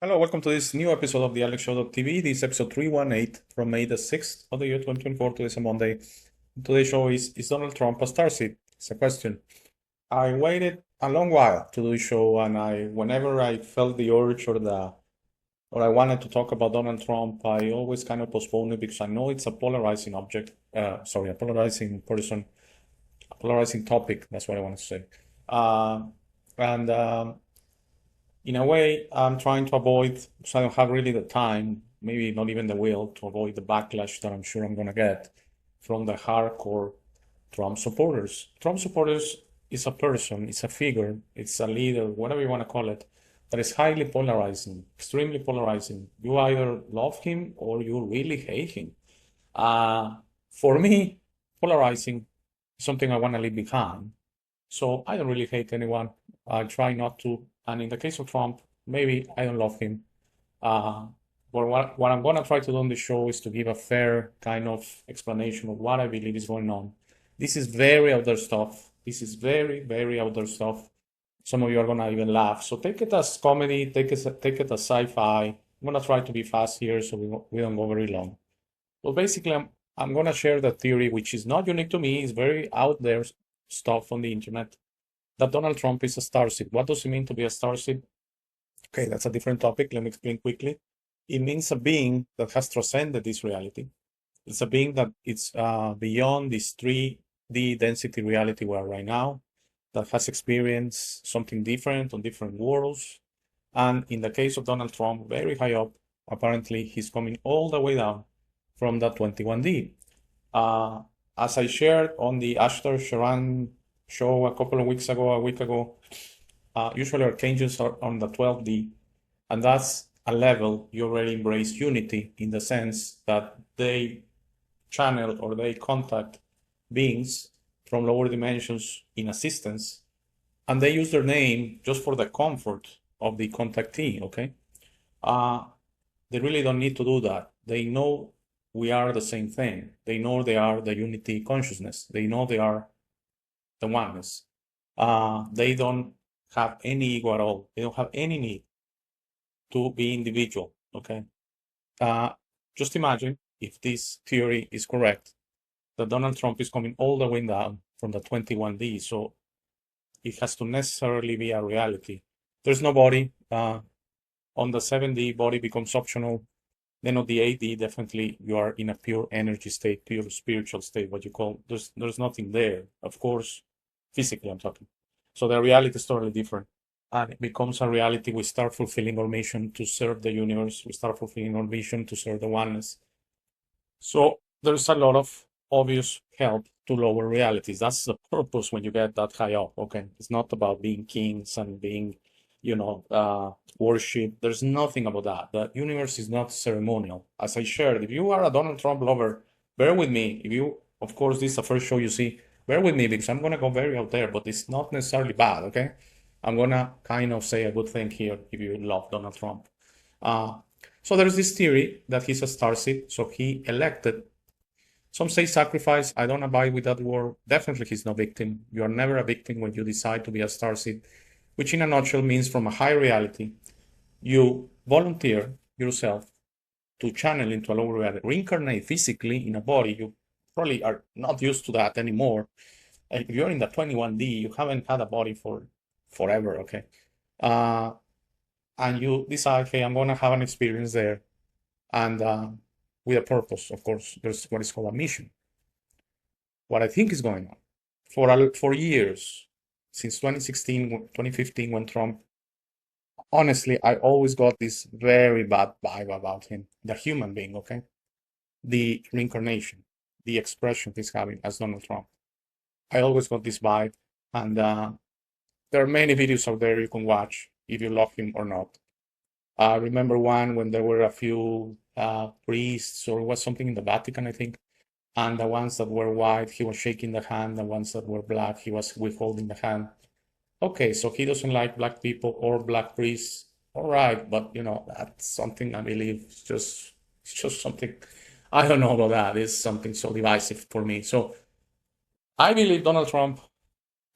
Hello, welcome to this new episode of the AlexShow.tv. This is episode 318 from May the 6th of the year 2024. Today's a Monday. Today's show is Donald Trump a starseed? It's a question. I waited a long while to do the show, and whenever I felt the urge or I wanted to talk about Donald Trump, I always kind of postpone it because I know it's a polarizing object. A polarizing person, a polarizing topic. That's what I want to say. And In a way, I'm trying to avoid, because I don't have really the time, maybe not even the will, to avoid the backlash that I'm sure I'm going to get from the hardcore Trump supporters. Trump supporters is a person, it's a figure, it's a leader, whatever you want to call it, that is highly polarizing, extremely polarizing. You either love him or you really hate him. For me, polarizing is something I want to leave behind. So I don't really hate anyone. I try not to. And in the case of Trump, maybe I don't love him. Uh, but what I'm going to try to do on the show is to give a fair kind of explanation of what I believe is going on. This is very out there stuff. This is very, very out there stuff. Some of you are going to even laugh. So take it as comedy, take it as sci-fi. I'm going to try to be fast here so we don't go very long. Well, basically, I'm going to share the theory, which is not unique to me. It's very out there stuff on the internet that Donald Trump is a starseed. What does it mean to be a starseed? Okay, that's a different topic. Let me explain quickly. It means a being that has transcended this reality. It's a being that it's beyond this 3D density reality we are right now, that has experienced something different on different worlds. And in the case of Donald Trump, very high up, apparently he's coming all the way down from that 21D. As I shared on the Ashtar Sharan show a week ago, usually archangels are on the 12D, and that's a level you already embrace unity in the sense that they channel or they contact beings from lower dimensions in assistance, and they use their name just for the comfort of the contactee, okay? They really don't need to do that. They know we are the same thing. They know they are the unity consciousness. They know they are the oneness. They don't have any ego at all. They don't have any need to be individual. Okay. Just imagine if this theory is correct, that Donald Trump is coming all the way down from the 21D. So it has to necessarily be a reality. There's no body. On the 7D, body becomes optional. Then on the 8D, definitely you are in a pure energy state, pure spiritual state, what you call, there's nothing there. Of course, physically I'm talking. So the reality is totally different. And it becomes a reality. We start fulfilling our mission to serve the universe. We start fulfilling our mission to serve the oneness. So there's a lot of obvious help to lower realities. That's the purpose when you get that high up. Okay. It's not about being kings and being, worship. There's nothing about that. The universe is not ceremonial. As I shared, if you are a Donald Trump lover, bear with me. If you, of course, this is the first show you see, bear with me because I'm going to go very out there, but it's not necessarily bad. Okay. I'm going to kind of say a good thing here if you love Donald Trump. So there's this theory that he's a starseed, so he elected. Some say sacrifice. I don't abide with that word. Definitely he's no victim. You are never a victim when you decide to be a starseed, which in a nutshell means from a high reality, you volunteer yourself to channel into a lower reality, reincarnate physically in a body. You probably are not used to that anymore. If you're in the 21D, you haven't had a body for forever, okay? And you decide, hey, I'm going to have an experience there. And with a purpose, of course, there's what is called a mission. What I think is going on for years, since 2016, 2015, when Trump, honestly, I always got this very bad vibe about him, the human being, okay? The reincarnation, the expression he's having as Donald Trump. I always got this vibe, and there are many videos out there you can watch if you love him or not. I remember one when there were a few priests, or it was something in the Vatican, I think, and the ones that were white, he was shaking the hand. The ones that were black, he was withholding the hand. Okay, so he doesn't like black people or black priests. All right, but that's something I believe it's just something I don't know about that. It's something so divisive for me. So I believe Donald Trump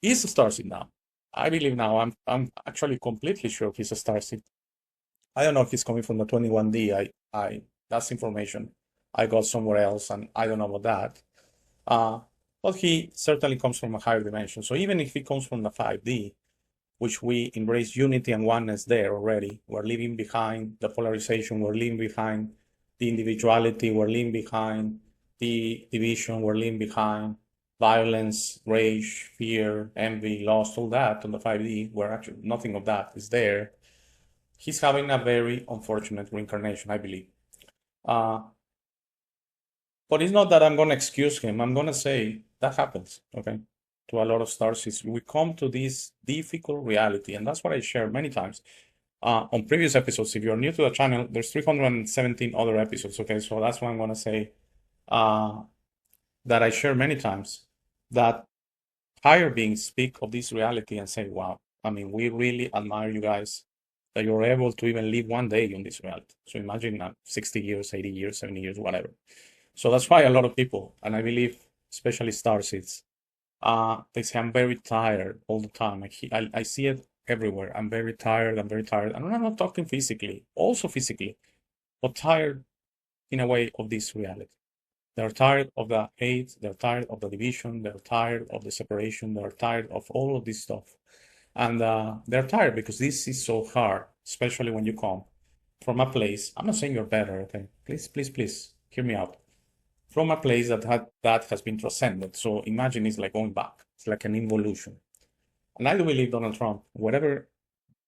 is a starseed now. I believe now. I'm actually completely sure he's a starseed. I don't know if he's coming from the 21D. That's information I got somewhere else, and I don't know about that. But he certainly comes from a higher dimension. So even if he comes from the 5D, which we embrace unity and oneness there already, we're leaving behind the polarization, we're leaving behind the individuality, we're leaving behind the division, we're leaving behind violence, rage, fear, envy, lust, all that on the 5D, where actually nothing of that is there. He's having a very unfortunate reincarnation, I believe. But it's not that I'm going to excuse him. I'm going to say that happens, okay? To a lot of starseeds, we come to this difficult reality, and that's what I shared many times on previous episodes. If you're new to the channel, there's 317 other episodes, okay? So that's what I'm going to say that I share many times, that higher beings speak of this reality and say, wow, I mean, we really admire you guys that you're able to even live one day in this reality. So imagine 60 years, 80 years, 70 years, whatever. So that's why a lot of people, and I believe especially starseeds, they say, I'm very tired all the time. I see it everywhere. I'm very tired. I'm very tired. And I'm not talking physically, also physically, but tired in a way of this reality. They're tired of the hate. They're tired of the division. They're tired of the separation. They're tired of all of this stuff. And they're tired because this is so hard, especially when you come from a place. I'm not saying you're better, okay? Please, please, please, hear me out. From a place that has been transcended. So imagine it's like going back. It's like an involution. And I do believe Donald Trump, whatever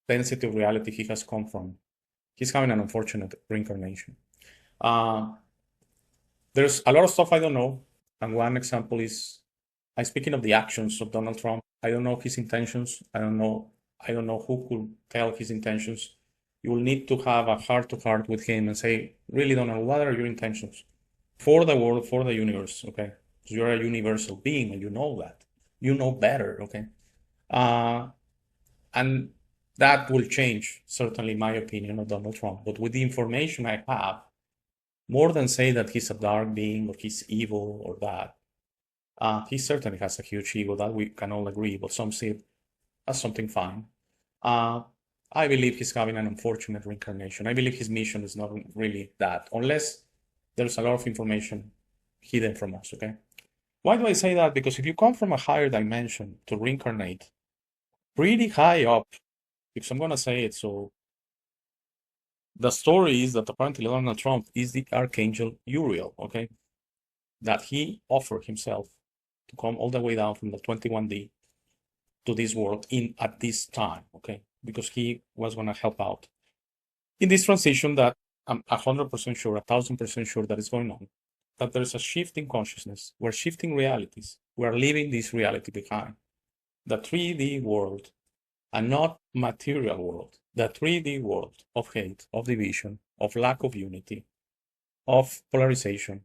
density of reality he has come from, he's having an unfortunate reincarnation. There's a lot of stuff I don't know. And one example is, I'm speaking of the actions of Donald Trump. I don't know his intentions. I don't know who could tell his intentions. You will need to have a heart-to-heart with him and say, really, Donald, what are your intentions? For the world, for the universe, okay? Because you're a universal being and you know that. You know better, okay? And that will change, certainly, my opinion of Donald Trump. But with the information I have, more than say that he's a dark being or he's evil or that, he certainly has a huge ego, that we can all agree, but some see it as something fine. I believe he's having an unfortunate reincarnation. I believe his mission is not really that, unless there's a lot of information hidden from us, okay? Why do I say that? Because if you come from a higher dimension to reincarnate, pretty high up, because I'm going to say it, so the story is that apparently Donald Trump is the Archangel Uriel, okay? That he offered himself to come all the way down from the 21D to this world at this time, okay? Because he was going to help out in this transition that I'm 100% sure, 1,000% sure that is going on, that there's a shift in consciousness. We're shifting realities. We're leaving this reality behind. The 3D world, and not material world. The 3D world of hate, of division, of lack of unity, of polarization,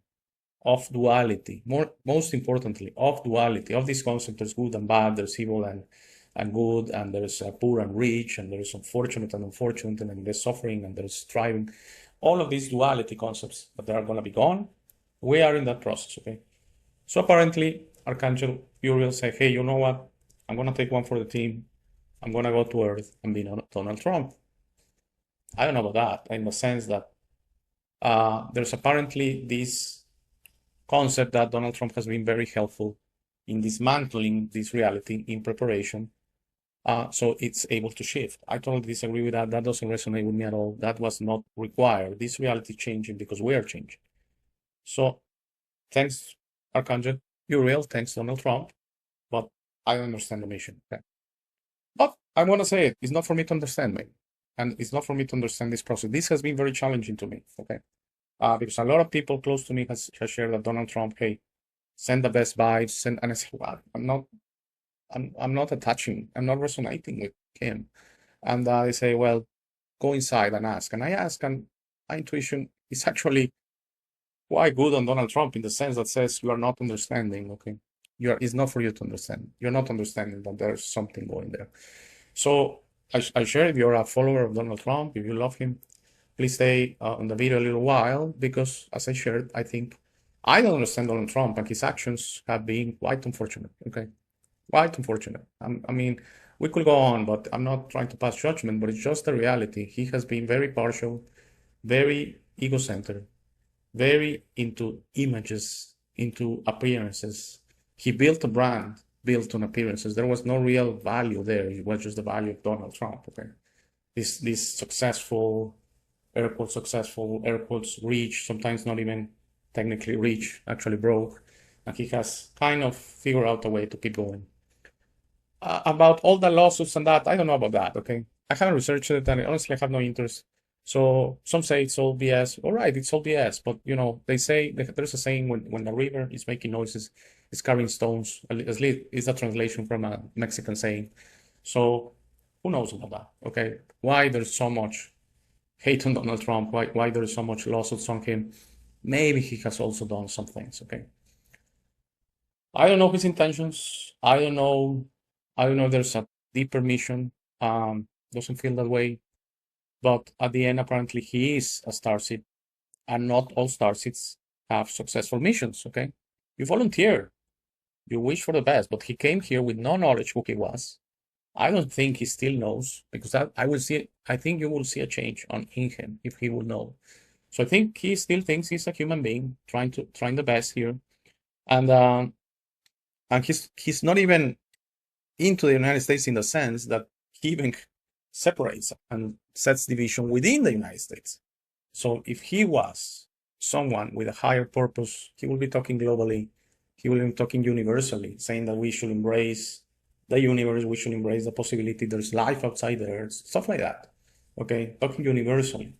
of duality. Most importantly, of duality, of this concept. There's good and bad, there's evil and good, and there's poor and rich, and there's unfortunate and unfortunate, and there's suffering, and there's striving. All of these duality concepts, but they are going to be gone. We are in that process, okay? So apparently, Archangel Uriel said, hey, you know what? I'm going to take one for the team. I'm going to go to Earth and be Donald Trump. I don't know about that, in the sense that there's apparently this concept that Donald Trump has been very helpful in dismantling this reality in preparation, so it's able to shift. I totally disagree with that. That doesn't resonate with me at all. That was not required. This reality changing because we are changing. So thanks, Archangel Uriel, thanks, Donald Trump, but I understand the mission. Okay. But I want to say it's not for me to understand me, and it's not for me to understand this process. This has been very challenging to me, okay? Because a lot of people close to me has shared that Donald Trump, hey, send the best vibes, and I say, well, I'm not attaching, I'm not resonating with him. And they say, well, go inside and ask. And I ask, and my intuition is actually quite good on Donald Trump in the sense that says you are not understanding, okay? It's not for you to understand. You're not understanding that there's something going there. So I share, if you're a follower of Donald Trump, if you love him, please stay on the video a little while, because as I shared, I think I don't understand Donald Trump, and his actions have been quite unfortunate, okay? Quite unfortunate. I mean, we could go on, but I'm not trying to pass judgment, but it's just the reality. He has been very partial, very ego-centered, very into images, into appearances. He built a brand built on appearances. There was no real value there. It was just the value of Donald Trump. Okay, this successful, airports rich, sometimes not even technically rich, actually broke, and he has kind of figured out a way to keep going. About all the lawsuits and that, I don't know about that. Okay, I haven't researched it, and honestly, I have no interest. So some say it's all BS. All right, it's all BS, but you know, they say there's a saying when the river is making noises, it's carrying stones. At least it's a translation from a Mexican saying. So who knows about that? Okay, why there's so much hate on Donald Trump? Why there is so much lawsuits on him? Maybe he has also done some things. Okay, I don't know his intentions. I don't know. I don't know if there's a deeper mission. Doesn't feel that way. But at the end, apparently, he is a starseed, and not all starseeds have successful missions. Okay, you volunteer, you wish for the best, but he came here with no knowledge who he was. I don't think he still knows because that I will see. I think you will see a change on in him if he will know. So I think he still thinks he's a human being trying the best here, and he's not even into the United States in the sense that he even separates and sets division within the United States. So if he was someone with a higher purpose, he will be talking globally, he will be talking universally, saying that we should embrace the universe, we should embrace the possibility there's life outside the Earth, stuff like that. Okay, talking universally.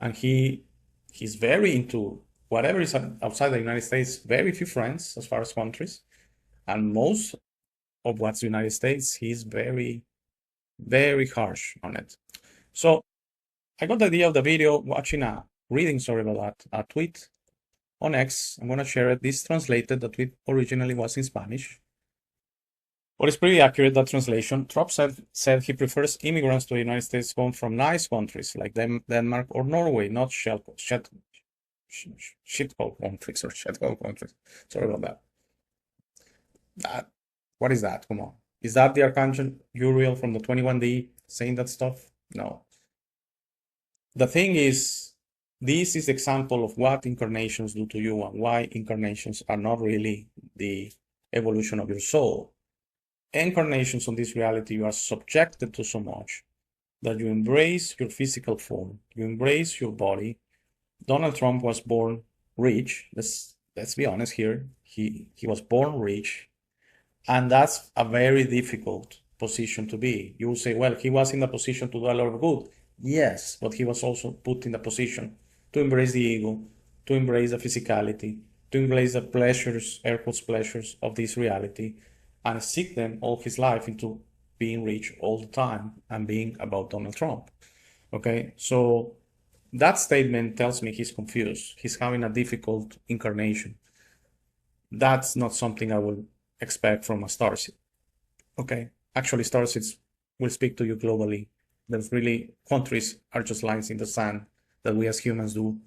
And he's very into whatever is outside the United States, very few friends as far as countries. And most of what's United States, he's very, very harsh on it. So I got the idea of the video watching reading, sorry about that, a tweet on X. I'm gonna share it. This translated, the tweet originally was in Spanish. But it's pretty accurate, that translation. Trump said he prefers immigrants to the United States come from nice countries like Denmark or Norway, not shithole countries or shithole countries. Sorry about that. What is that? Come on. Is that the Archangel Uriel from the 21D saying that stuff? No. The thing is, this is example of what incarnations do to you and why incarnations are not really the evolution of your soul. Incarnations on this reality, you are subjected to so much that you embrace your physical form, you embrace your body. Donald Trump was born rich. Let's be honest here. He was born rich, and that's a very difficult position to be. You will say, well, he was in the position to do a lot of good. Yes, but he was also put in the position to embrace the ego, to embrace the physicality, to embrace the pleasures, air quotes pleasures of this reality, and seek them all his life into being rich all the time and being about Donald Trump. Okay, so that statement tells me he's confused. He's having a difficult incarnation. That's not something I would expect from a starseed. Okay, actually, starseeds will speak to you globally. There's really countries are just lines in the sand that we as humans do.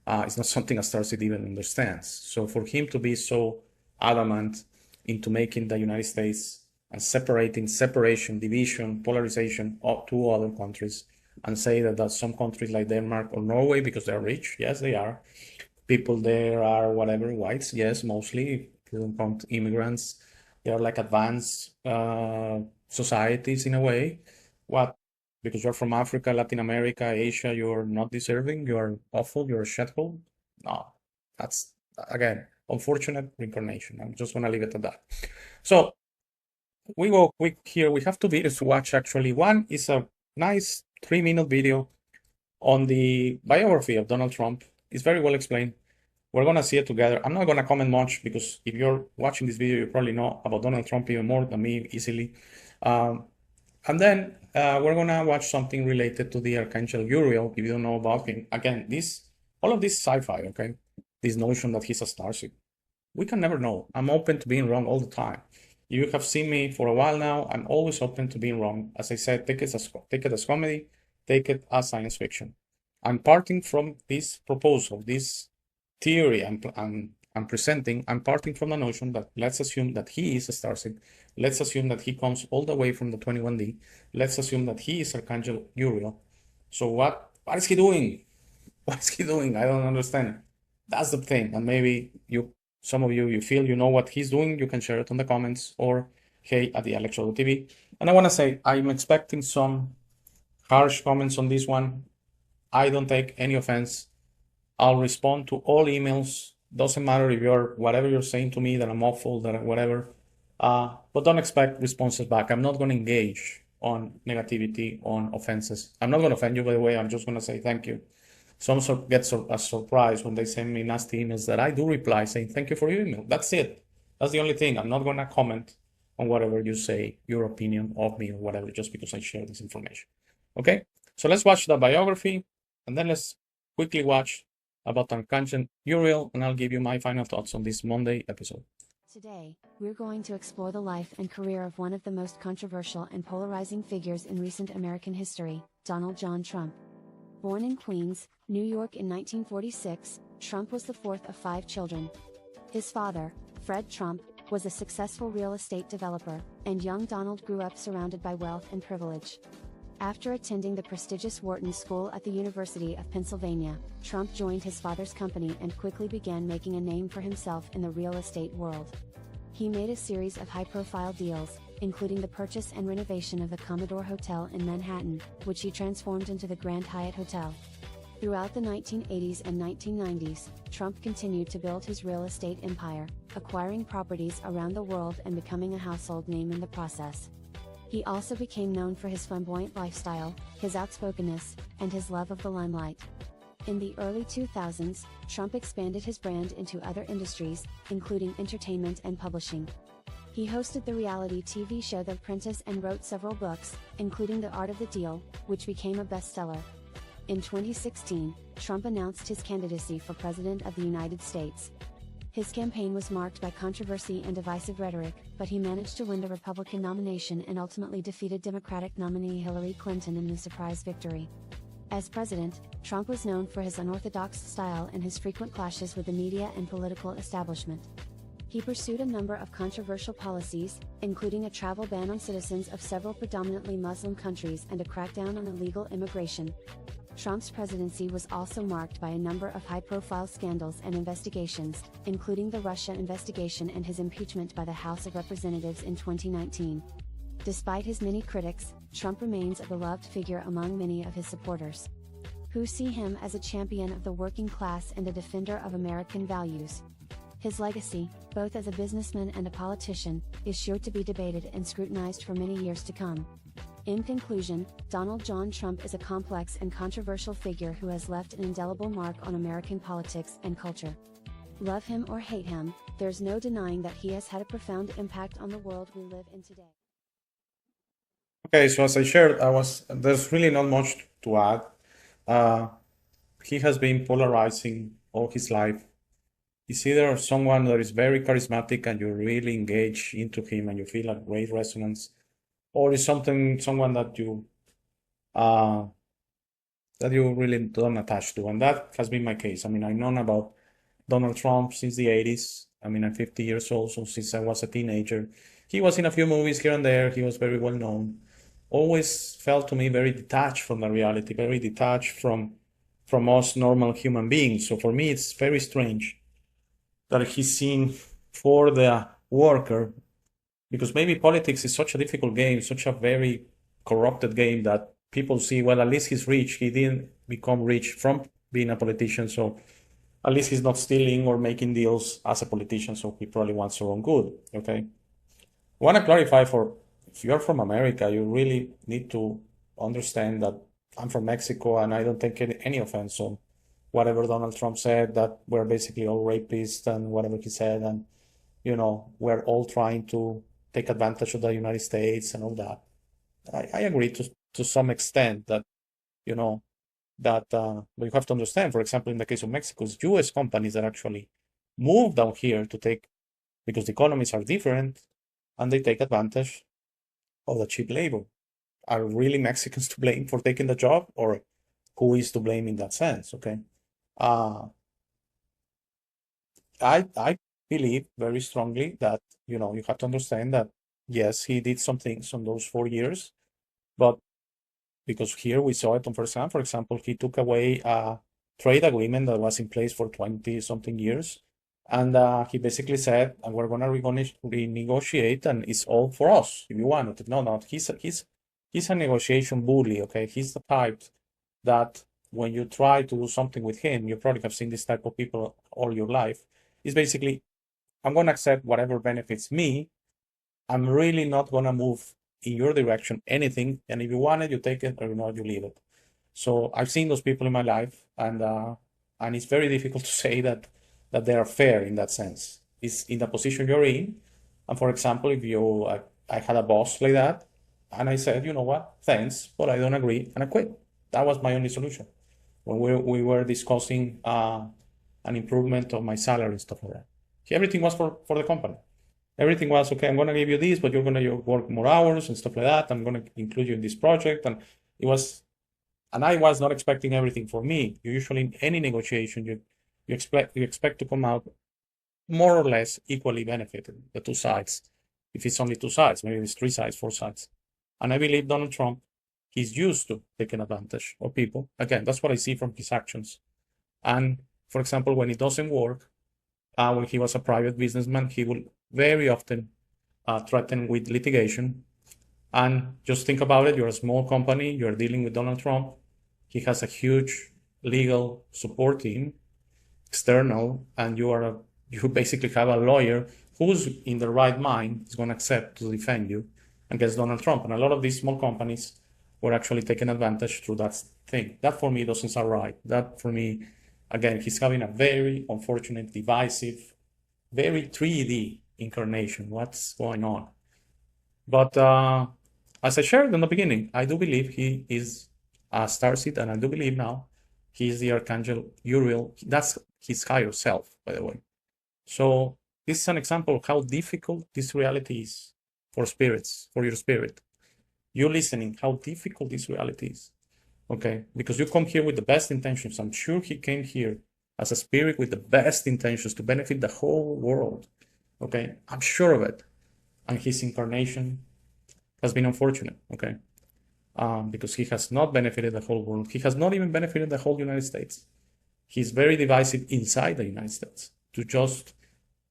It's not something a starseed even understands. So for him to be so adamant into making the United States and separation, division, polarization of two other countries, and say that some countries like Denmark or Norway, because they're rich, yes, they are. People there are whatever, whites, yes, mostly. You don't count immigrants. They are like advanced societies in a way. What? Because you're from Africa, Latin America, Asia, you're not deserving, you're awful, you're a shithole? No, that's, again, unfortunate reincarnation. I'm just gonna leave it at that. So we go quick here. We have two videos to watch actually. One is a nice 3-minute video on the biography of Donald Trump. It's very well explained. We're gonna see it together. I'm not gonna comment much because if you're watching this video, you probably know about Donald Trump even more than me easily. And then we're gonna watch something related to the Archangel Uriel, if you don't know about him. Again, all of this sci-fi, okay? This notion that he's a starship. We can never know. I'm open to being wrong all the time. You have seen me for a while now. I'm always open to being wrong. As I said, take it as comedy, take it as science fiction. I'm parting from this proposal, this theory I'm I'm presenting, I'm parting from the notion that let's assume that he is a starseed. Let's assume that he comes all the way from the 21D. Let's assume that he is Archangel Uriel. So what is he doing? What is he doing? I don't understand. That's the thing. And maybe some of you feel you know what he's doing. You can share it in the comments or hey at the Alex Show TV. And I want to say I'm expecting some harsh comments on this one. I don't take any offense. I'll respond to all emails. Doesn't matter if whatever you're saying to me that I'm awful, that whatever. But don't expect responses back. I'm not going to engage on negativity, on offenses. I'm not going to offend you, by the way. I'm just going to say thank you. Some get a surprise when they send me nasty emails that I do reply saying thank you for your email. That's it. That's the only thing. I'm not going to comment on whatever you say, your opinion of me or whatever, just because I share this information. Okay? So let's watch the biography and then let's quickly watch about Archangel Uriel, and I'll give you my final thoughts on this Monday episode. Today, we're going to explore the life and career of one of the most controversial and polarizing figures in recent American history, Donald John Trump. Born in Queens, New York in 1946, Trump was the fourth of 5 children. His father, Fred Trump, was a successful real estate developer, and young Donald grew up surrounded by wealth and privilege. After attending the prestigious Wharton School at the University of Pennsylvania, Trump joined his father's company and quickly began making a name for himself in the real estate world. He made a series of high-profile deals, including the purchase and renovation of the Commodore Hotel in Manhattan, which he transformed into the Grand Hyatt Hotel. Throughout the 1980s and 1990s, Trump continued to build his real estate empire, acquiring properties around the world and becoming a household name in the process. He also became known for his flamboyant lifestyle, his outspokenness, and his love of the limelight. In the early 2000s, Trump expanded his brand into other industries, including entertainment and publishing. He hosted the reality TV show The Apprentice and wrote several books, including The Art of the Deal, which became a bestseller. In 2016, Trump announced his candidacy for President of the United States. His campaign was marked by controversy and divisive rhetoric, but he managed to win the Republican nomination and ultimately defeated Democratic nominee Hillary Clinton in a surprise victory. As president, Trump was known for his unorthodox style and his frequent clashes with the media and political establishment. He pursued a number of controversial policies, including a travel ban on citizens of several predominantly Muslim countries and a crackdown on illegal immigration. Trump's presidency was also marked by a number of high-profile scandals and investigations, including the Russia investigation and his impeachment by the House of Representatives in 2019. Despite his many critics, Trump remains a beloved figure among many of his supporters, who see him as a champion of the working class and a defender of American values. His legacy, both as a businessman and a politician, is sure to be debated and scrutinized for many years to come. In conclusion, Donald John Trump is a complex and controversial figure who has left an indelible mark on American politics and culture. Love him or hate him, there's no denying that he has had a profound impact on the world we live in today. Okay, so as I shared, there's really not much to add. He has been polarizing all his life. He's either someone that is very charismatic and you really engage into him and you feel a great resonance, or is someone that you really don't attach to, and that has been my case. I mean, I've known about Donald Trump since the 80s. I mean, I'm 50 years old, so since I was a teenager. He was in a few movies here and there. He was very well known. Always felt to me very detached from the reality, very detached from us normal human beings. So for me, it's very strange that he's seen for the worker, because maybe politics is such a difficult game, such a very corrupted game that people see, well, at least he's rich. He didn't become rich from being a politician, so at least he's not stealing or making deals as a politician, so he probably wants your own good, okay? I want to clarify if you're from America, you really need to understand that I'm from Mexico and I don't take any offense on whatever Donald Trump said, that we're basically all rapists and whatever he said, and, we're all trying to take advantage of the United States and all that. I agree to some extent that, but you have to understand, for example, in the case of Mexico, it's US companies that actually move down here because the economies are different and they take advantage of the cheap labor. Are really Mexicans to blame for taking the job, or who is to blame in that sense? Okay. I believe very strongly that, you have to understand that, yes, he did some things on those 4 years, but because here we saw it on first hand. For example, he took away a trade agreement that was in place for 20 something years. And he basically said, and we're going to renegotiate, and it's all for us if you want it. No, no, he's a negotiation bully, okay? He's the type that when you try to do something with him, you probably have seen this type of people all your life. It's basically, I'm going to accept whatever benefits me. I'm really not going to move in your direction anything. And if you want it, you take it, or you leave it. So I've seen those people in my life, and it's very difficult to say that they are fair in that sense. It's in the position you're in. And for example, if I had a boss like that, and I said, you know what, thanks, but I don't agree, and I quit. That was my only solution. When we were discussing an improvement of my salary and stuff like that. Everything was for the company. Everything was, okay, I'm going to give you this, but you're going to work more hours and stuff like that. I'm going to include you in this project. And I was not expecting everything for me. Usually in any negotiation, you expect to come out more or less equally benefited, the two sides. If it's only two sides, maybe it's three sides, four sides. And I believe Donald Trump, he's used to taking advantage of people. Again, that's what I see from his actions. And for example, when it doesn't work, when he was a private businessman, he will very often threaten with litigation. And just think about it, you're a small company, you're dealing with Donald Trump. He has a huge legal support team, external, and you basically have a lawyer who's in the right mind is going to accept to defend you against Donald Trump. And a lot of these small companies were actually taking advantage through that thing. That for me doesn't sound right. That for me, again, he's having a very unfortunate, divisive, very 3D incarnation. What's going on? But as I shared in the beginning, I do believe he is a starseed, and I do believe now he is the Archangel Uriel. That's his higher self, by the way. So this is an example of how difficult this reality is for spirits, for your spirit. You listening, how difficult this reality is. Okay, because you come here with the best intentions. I'm sure he came here as a spirit with the best intentions to benefit the whole world. Okay, I'm sure of it. And his incarnation has been unfortunate. Okay, because he has not benefited the whole world. He has not even benefited the whole United States. He's very divisive inside the United States to just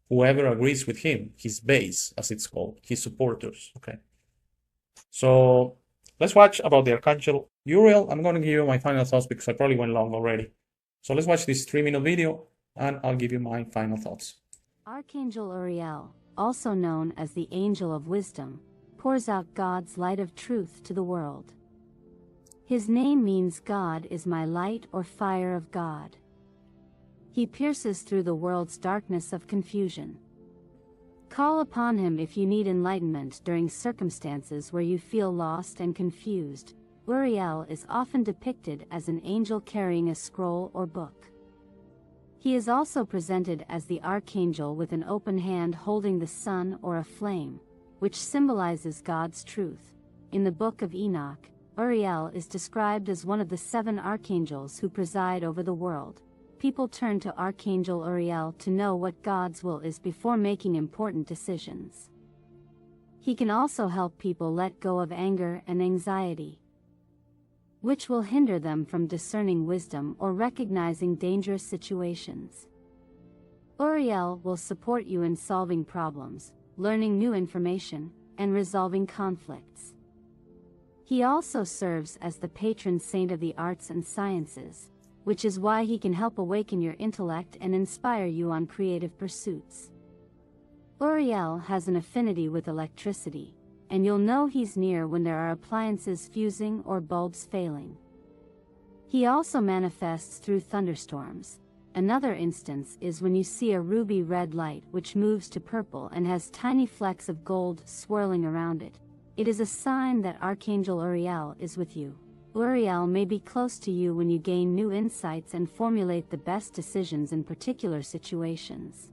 whoever agrees with him, his base, as it's called, his supporters. Okay, so let's watch about the Archangel Uriel. I'm going to give you my final thoughts because I probably went long already. So let's watch this 3-minute video and I'll give you my final thoughts. Archangel Uriel, also known as the Angel of Wisdom, pours out God's light of truth to the world. His name means God is my light or fire of God. He pierces through the world's darkness of confusion. Call upon him if you need enlightenment during circumstances where you feel lost and confused. Uriel is often depicted as an angel carrying a scroll or book. He is also presented as the archangel with an open hand holding the sun or a flame, which symbolizes God's truth. In the Book of Enoch, Uriel is described as one of the 7 archangels who preside over the world. People turn to Archangel Uriel to know what God's will is before making important decisions. He can also help people let go of anger and anxiety, which will hinder them from discerning wisdom or recognizing dangerous situations. Uriel will support you in solving problems, learning new information, and resolving conflicts. He also serves as the patron saint of the arts and sciences, which is why he can help awaken your intellect and inspire you on creative pursuits. Uriel has an affinity with electricity, and you'll know he's near when there are appliances fusing or bulbs failing. He also manifests through thunderstorms. Another instance is when you see a ruby red light which moves to purple and has tiny flecks of gold swirling around it. It is a sign that Archangel Uriel is with you. Uriel may be close to you when you gain new insights and formulate the best decisions in particular situations.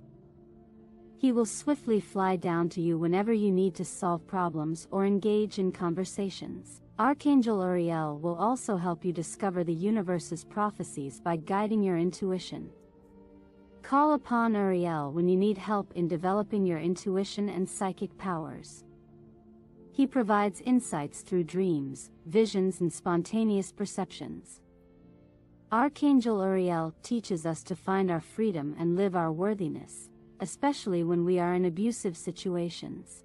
He will swiftly fly down to you whenever you need to solve problems or engage in conversations. Archangel Uriel will also help you discover the universe's prophecies by guiding your intuition. Call upon Uriel when you need help in developing your intuition and psychic powers. He provides insights through dreams, visions, and spontaneous perceptions. Archangel Uriel teaches us to find our freedom and live our worthiness, especially when we are in abusive situations.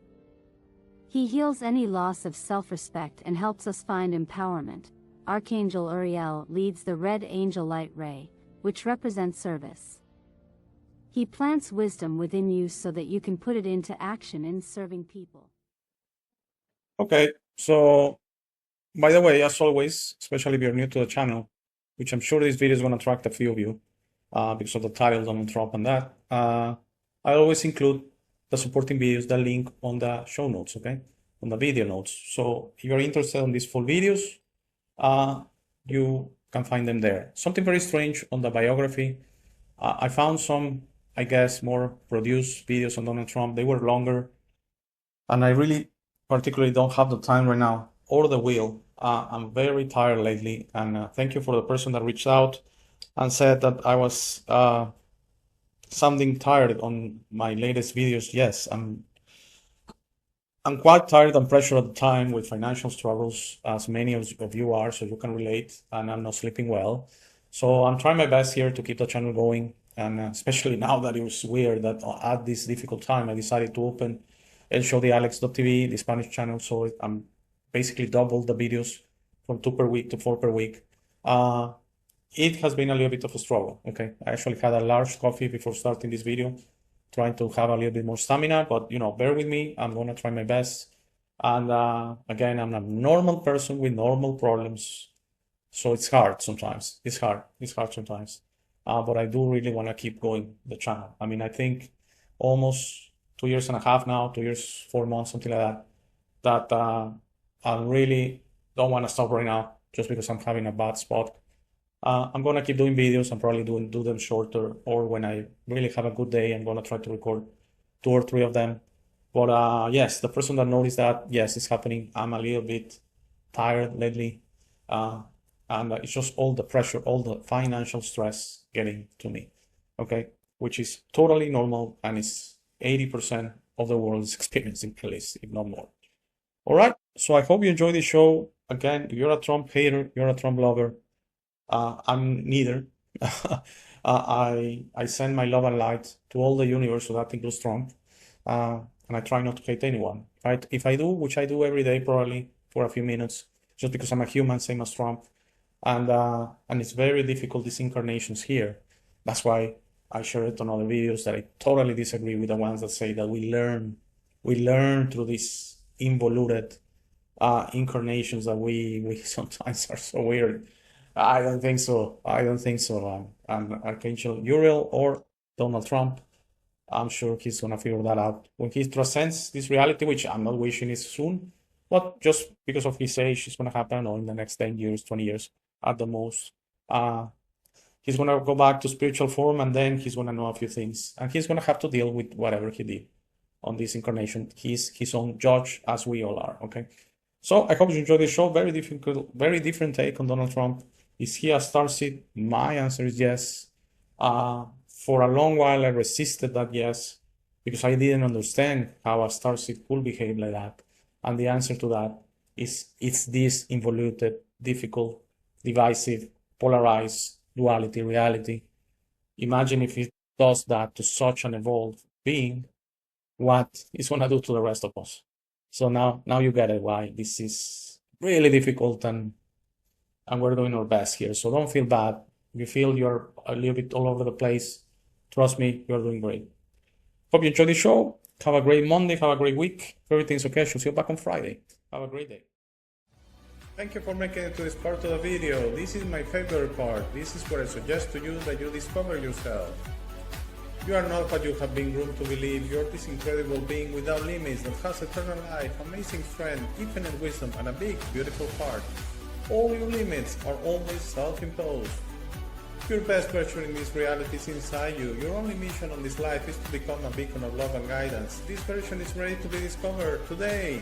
He heals any loss of self-respect and helps us find empowerment. Archangel Uriel leads the Red Angel Light Ray, which represents service. He plants wisdom within you so that you can put it into action in serving people. Okay, so by the way, as always, especially if you're new to the channel, which I'm sure this video is going to attract a few of you because of the title, Donald Trump, and that, I always include the supporting videos, the link on the show notes, okay, on the video notes. So if you're interested in these full videos, you can find them there. Something very strange on the biography. I found some, I guess, more produced videos on Donald Trump. They were longer, and I really particularly don't have the time right now or the will. I'm very tired lately, and thank you for the person that reached out and said that I was sounding tired on my latest videos. Yes, I'm quite tired and pressured at the time with financial struggles, as many of you are, so you can relate, and I'm not sleeping well. So I'm trying my best here to keep the channel going, and especially now that it was weird that at this difficult time I decided to open elshowthealex.tv, the Spanish channel, so I'm basically doubled the videos from 2 per week to 4 per week. It has been a little bit of a struggle, okay? I actually had a large coffee before starting this video, trying to have a little bit more stamina, but you know, bear with me, I'm gonna try my best. And again, I'm a normal person with normal problems, so it's hard sometimes. It's hard sometimes. But I do really wanna keep going the channel. I mean, I think almost 2 years and a half now, 2 years, 4 months, something like that, I really don't want to stop right now just because I'm having a bad spot. I'm going to keep doing videos and probably do them shorter, or when I really have a good day, I'm going to try to record 2 or 3 of them. But yes, the person that noticed that, yes, it's happening. I'm a little bit tired lately, and it's just all the pressure, all the financial stress getting to me, okay, which is totally normal, and it's 80% of the world is experiencing, at least, if not more. All right, so I hope you enjoy this show. Again, if you're a Trump hater, you're a Trump lover, I'm neither. I send my love and light to all the universe, so that includes Trump, and I try not to hate anyone, right? If I do, which I do every day probably for a few minutes, just because I'm a human, same as Trump, and it's very difficult, these incarnations here. That's why I share it on other videos that I totally disagree with the ones that say that we learn through these involuted incarnations that we sometimes are so weird. I don't think so. And Archangel Uriel or Donald Trump, I'm sure he's gonna figure that out when he transcends this reality, which I'm not wishing is soon, but just because of his age, it's gonna happen, or in the next 10 years, 20 years at the most. He's gonna go back to spiritual form, and then he's gonna know a few things, and he's gonna have to deal with whatever he did on this incarnation. He's his own judge, as we all are, okay? So I hope you enjoyed this show. Very different take on Donald Trump. Is he a starseed? My answer is yes. For a long while, I resisted that yes, because I didn't understand how a starseed could behave like that. And the answer to that is it's this involuted, difficult, divisive, polarized duality, reality. Imagine if it does that to such an evolved being, what it's going to do to the rest of us. So now you get it, why this is really difficult, and we're doing our best here. So don't feel bad. If you feel you're a little bit all over the place, trust me, you're doing great. Hope you enjoyed the show. Have a great Monday. Have a great week. If everything's okay, I shall see you back on Friday. Have a great day. Thank you for making it to this part of the video. This is my favorite part. This is where I suggest to you that you discover yourself. You are not what you have been groomed to believe. You are this incredible being without limits that has eternal life, amazing strength, infinite wisdom, and a big, beautiful heart. All your limits are always self-imposed. Your best version in this reality is inside you. Your only mission on this life is to become a beacon of love and guidance. This version is ready to be discovered today.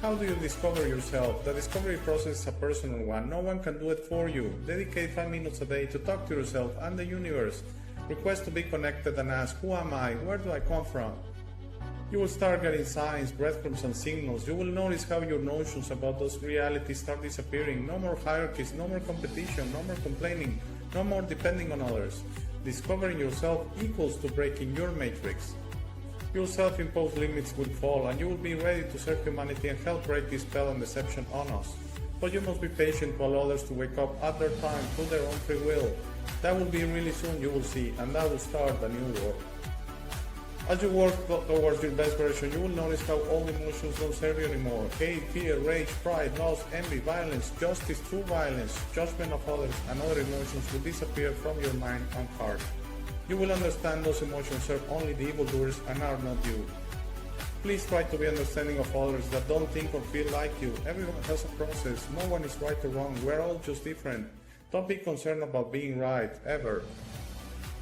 How do you discover yourself? The discovery process is a personal one. No one can do it for you. Dedicate 5 minutes a day to talk to yourself and the universe. Request to be connected and ask, who am I? Where do I come from? You will start getting signs, breadcrumbs, and signals. You will notice how your notions about those realities start disappearing. No more hierarchies, no more competition, no more complaining, no more depending on others. Discovering yourself equals to breaking your matrix. Your self-imposed limits will fall, and you will be ready to serve humanity and help break this spell and deception on us. But you must be patient to allow others to wake up at their time, through their own free will. That will be really soon, you will see, and that will start a new world. As you work towards your best version, you will notice how all emotions don't serve you anymore. Hate, fear, rage, pride, loss, envy, violence, justice, true violence, judgment of others, and other emotions will disappear from your mind and heart. You will understand those emotions serve only the evildoers and are not you. Please try to be understanding of others that don't think or feel like you. Everyone has a process. No one is right or wrong. We're all just different. Don't be concerned about being right, ever.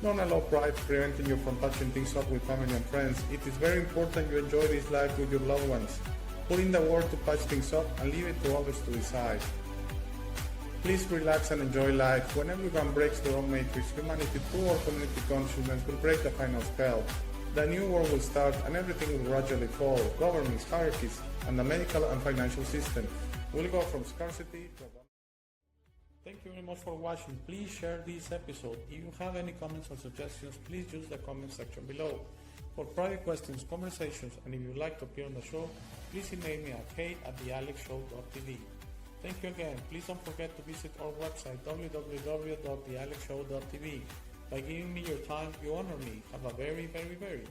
Don't allow pride preventing you from touching things up with family and friends. It is very important you enjoy this life with your loved ones. Put in the work to patch things up and leave it to others to decide. Please relax and enjoy life. When everyone breaks their own matrix, humanity through our community consciousness will break the final spell. The new world will start and everything will gradually fall. Governments, hierarchies, and the medical and financial system will go from scarcity to abundance. Thank you very much for watching. Please share this episode. If you have any comments or suggestions, please use the comment section below. For private questions, conversations, and if you'd like to appear on the show, please email me at kate@thealexshow.tv. Thank you again. Please don't forget to visit our website www.thealexshow.tv. By giving me your time, you honor me. Have a very, very, very